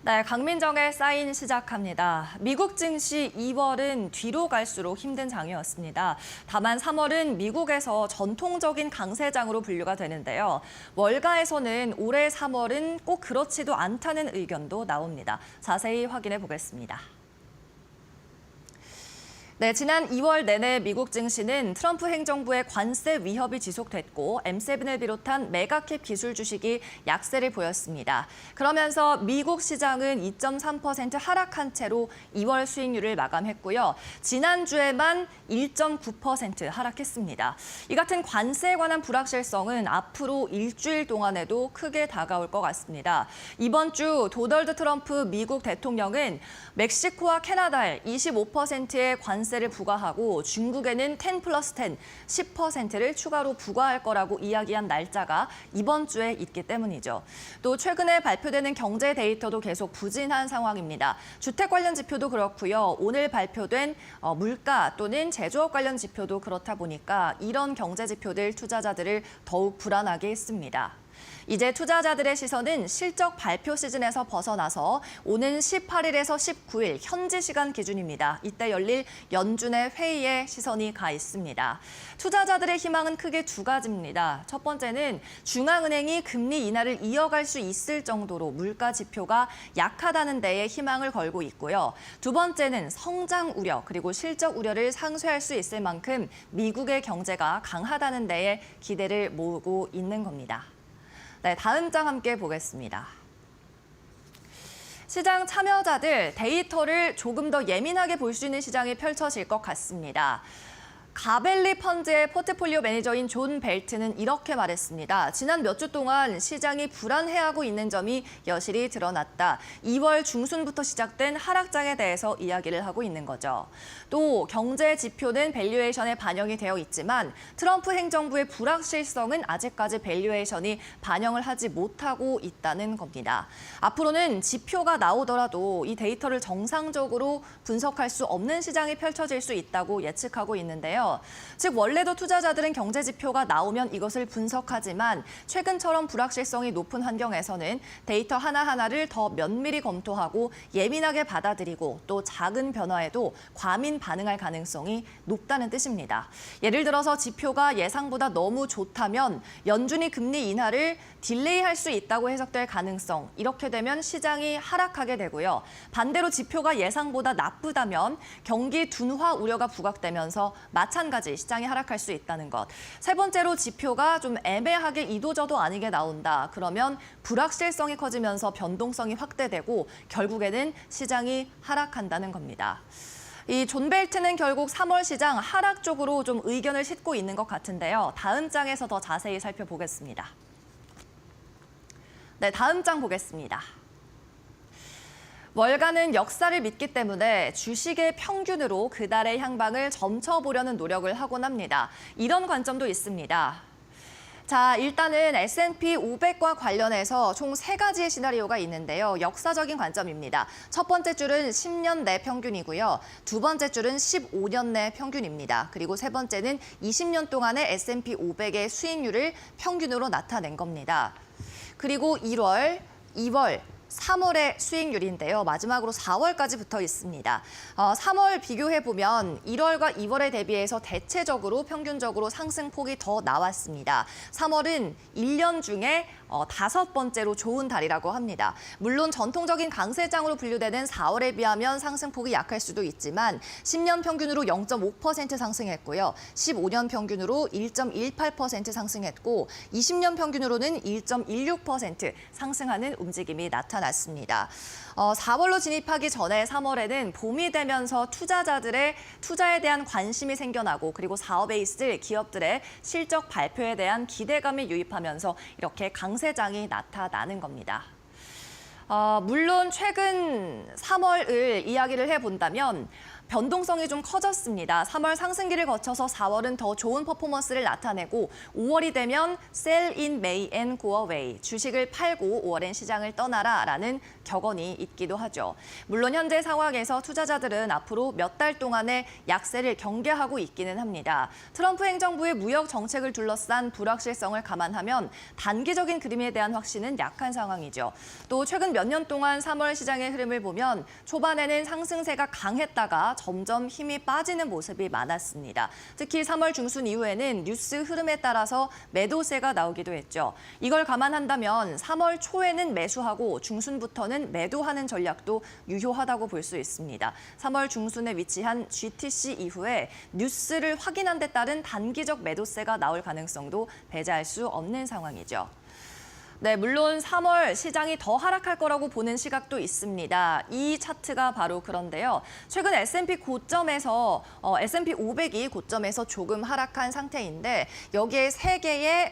네, 강민정의 사인 시작합니다. 미국 증시 2월은 뒤로 갈수록 힘든 장이었습니다. 다만 3월은 미국에서 전통적인 강세장으로 분류가 되는데요. 월가에서는 올해 3월은 꼭 그렇지도 않다는 의견도 나옵니다. 자세히 확인해 보겠습니다. 네, 지난 2월 내내 미국 증시는 트럼프 행정부의 관세 위협이 지속됐고 M7을 비롯한 메가캡 기술 주식이 약세를 보였습니다. 그러면서 미국 시장은 2.3% 하락한 채로 2월 수익률을 마감했고요. 지난주에만 1.9% 하락했습니다. 이 같은 관세에 관한 불확실성은 앞으로 일주일 동안에도 크게 다가올 것 같습니다. 이번 주 도널드 트럼프 미국 대통령은 멕시코와 캐나다에 25%의 관세를 부과하고 중국에는 10+10, 10%를 추가로 부과할 거라고 이야기한 날짜가 이번 주에 있기 때문이죠. 또 최근에 발표되는 경제 데이터도 계속 부진한 상황입니다. 주택 관련 지표도 그렇고요. 오늘 발표된 물가 또는 제조업 관련 지표도 그렇다 보니까 이런 경제 지표들 투자자들을 더욱 불안하게 했습니다. 이제 투자자들의 시선은 실적 발표 시즌에서 벗어나서 오는 18일에서 19일 현지 시간 기준입니다. 이때 열릴 연준의 회의에 시선이 가 있습니다. 투자자들의 희망은 크게 두 가지입니다. 첫 번째는 중앙은행이 금리 인하를 이어갈 수 있을 정도로 물가 지표가 약하다는 데에 희망을 걸고 있고요. 두 번째는 성장 우려 그리고 실적 우려를 상쇄할 수 있을 만큼 미국의 경제가 강하다는 데에 기대를 모으고 있는 겁니다. 네, 다음 장 함께 보겠습니다. 시장 참여자들 데이터를 조금 더 예민하게 볼 수 있는 시장이 펼쳐질 것 같습니다. 가벨리 펀드의 포트폴리오 매니저인 존 벨트는 이렇게 말했습니다. 지난 몇 주 동안 시장이 불안해하고 있는 점이 여실히 드러났다. 2월 중순부터 시작된 하락장에 대해서 이야기를 하고 있는 거죠. 또 경제 지표는 밸류에이션에 반영이 되어 있지만 트럼프 행정부의 불확실성은 아직까지 밸류에이션이 반영을 하지 못하고 있다는 겁니다. 앞으로는 지표가 나오더라도 이 데이터를 정상적으로 분석할 수 없는 시장이 펼쳐질 수 있다고 예측하고 있는데요. 즉 원래도 투자자들은 경제 지표가 나오면 이것을 분석하지만 최근처럼 불확실성이 높은 환경에서는 데이터 하나하나를 더 면밀히 검토하고 예민하게 받아들이고 또 작은 변화에도 과민 반응할 가능성이 높다는 뜻입니다. 예를 들어서 지표가 예상보다 너무 좋다면 연준이 금리 인하를 딜레이할 수 있다고 해석될 가능성, 이렇게 되면 시장이 하락하게 되고요. 반대로 지표가 예상보다 나쁘다면 경기 둔화 우려가 부각되면서 마찬가지 시장이 하락할 수 있다는 것. 세 번째로 지표가 좀 애매하게 이도저도 아니게 나온다. 그러면 불확실성이 커지면서 변동성이 확대되고 결국에는 시장이 하락한다는 겁니다. 이 존 벨트는 결국 3월 시장 하락 쪽으로 좀 의견을 싣고 있는 것 같은데요. 다음 장에서 더 자세히 살펴보겠습니다. 네, 다음 장 보겠습니다. 월가는 역사를 믿기 때문에 주식의 평균으로 그달의 향방을 점쳐보려는 노력을 하곤 합니다. 이런 관점도 있습니다. 자, 일단은 S&P 500과 관련해서 총 3가지의 시나리오가 있는데요. 역사적인 관점입니다. 첫 번째 줄은 10년 내 평균이고요. 두 번째 줄은 15년 내 평균입니다. 그리고 세 번째는 20년 동안의 S&P 500의 수익률을 평균으로 나타낸 겁니다. 그리고 1월, 2월, 3월의 수익률인데요. 마지막으로 4월까지 붙어 있습니다. 3월 비교해보면 1월과 2월에 대비해서 대체적으로 평균적으로 상승폭이 더 나왔습니다. 3월은 1년 중에 5번째로 좋은 달이라고 합니다. 물론 전통적인 강세장으로 분류되는 4월에 비하면 상승폭이 약할 수도 있지만 10년 평균으로 0.5% 상승했고요. 15년 평균으로 1.18% 상승했고 20년 평균으로는 1.16% 상승하는 움직임이 나타났습니다. 4월로 진입하기 전에 3월에는 봄이 되면서 투자자들의 투자에 대한 관심이 생겨나고 그리고 사업에 있을 기업들의 실적 발표에 대한 기대감이 유입하면서 이렇게 강세장이 나타나는 겁니다. 물론 최근 3월을 이야기를 해본다면 변동성이 좀 커졌습니다. 3월 상승기를 거쳐서 4월은 더 좋은 퍼포먼스를 나타내고 5월이 되면 sell in May and go away, 주식을 팔고 5월엔 시장을 떠나라라는 격언이 있기도 하죠. 물론 현재 상황에서 투자자들은 앞으로 몇 달 동안의 약세를 경계하고 있기는 합니다. 트럼프 행정부의 무역 정책을 둘러싼 불확실성을 감안하면 단기적인 그림에 대한 확신은 약한 상황이죠. 또 최근 몇 년 동안 3월 시장의 흐름을 보면 초반에는 상승세가 강했다가 점점 힘이 빠지는 모습이 많았습니다. 특히 3월 중순 이후에는 뉴스 흐름에 따라서 매도세가 나오기도 했죠. 이걸 감안한다면 3월 초에는 매수하고 중순부터는 매도하는 전략도 유효하다고 볼 수 있습니다. 3월 중순에 위치한 GTC 이후에 뉴스를 확인한 데 따른 단기적 매도세가 나올 가능성도 배제할 수 없는 상황이죠. 네, 물론 3월 시장이 더 하락할 거라고 보는 시각도 있습니다. 이 차트가 바로 그런데요. 최근 S&P 고점에서 S&P 500이 고점에서 조금 하락한 상태인데 여기에 3개의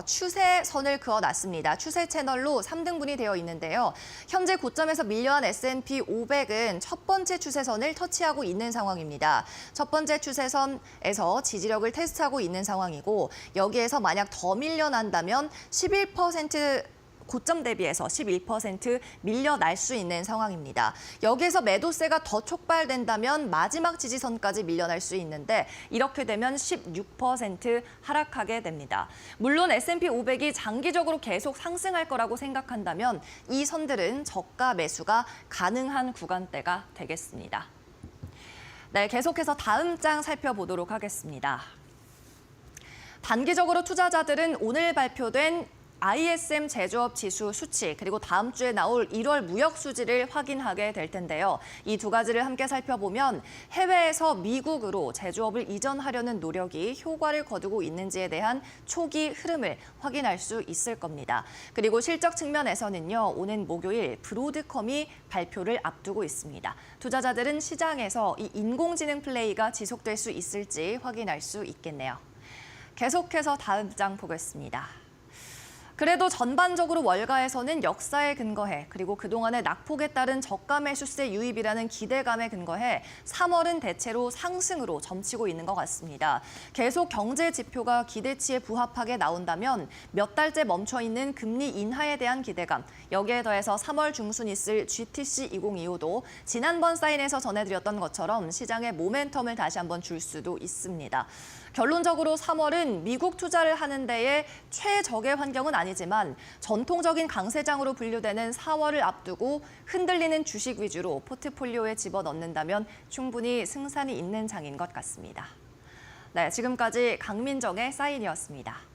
추세선을 그어놨습니다. 추세 채널로 3등분이 되어 있는데요. 현재 고점에서 밀려한 S&P 500은 첫 번째 추세선을 터치하고 있는 상황입니다. 첫 번째 추세선에서 지지력을 테스트하고 있는 상황이고 여기에서 만약 더 밀려난다면 11% 고점 대비해서 11% 밀려날 수 있는 상황입니다. 여기에서 매도세가 더 촉발된다면 마지막 지지선까지 밀려날 수 있는데 이렇게 되면 16% 하락하게 됩니다. 물론 S&P 500이 장기적으로 계속 상승할 거라고 생각한다면 이 선들은 저가 매수가 가능한 구간대가 되겠습니다. 네, 계속해서 다음 장 살펴보도록 하겠습니다. 단기적으로 투자자들은 오늘 발표된 ISM 제조업 지수 수치 그리고 다음 주에 나올 1월 무역 수지를 확인하게 될 텐데요. 이 두 가지를 함께 살펴보면 해외에서 미국으로 제조업을 이전하려는 노력이 효과를 거두고 있는지에 대한 초기 흐름을 확인할 수 있을 겁니다. 그리고 실적 측면에서는요. 오는 목요일 브로드컴이 발표를 앞두고 있습니다. 투자자들은 시장에서 이 인공지능 플레이가 지속될 수 있을지 확인할 수 있겠네요. 계속해서 다음 장 보겠습니다. 그래도 전반적으로 월가에서는 역사에 근거해 그리고 그동안의 낙폭에 따른 저가 매수세 유입이라는 기대감에 근거해 3월은 대체로 상승으로 점치고 있는 것 같습니다. 계속 경제 지표가 기대치에 부합하게 나온다면 몇 달째 멈춰있는 금리 인하에 대한 기대감, 여기에 더해서 3월 중순 있을 GTC 2025도 지난번 사인에서 전해드렸던 것처럼 시장의 모멘텀을 다시 한번 줄 수도 있습니다. 결론적으로 3월은 미국 투자를 하는 데에 최적의 환경은 아니지만 전통적인 강세장으로 분류되는 4월을 앞두고 흔들리는 주식 위주로 포트폴리오에 집어넣는다면 충분히 승산이 있는 장인 것 같습니다. 네, 지금까지 강민정의 사인이었습니다.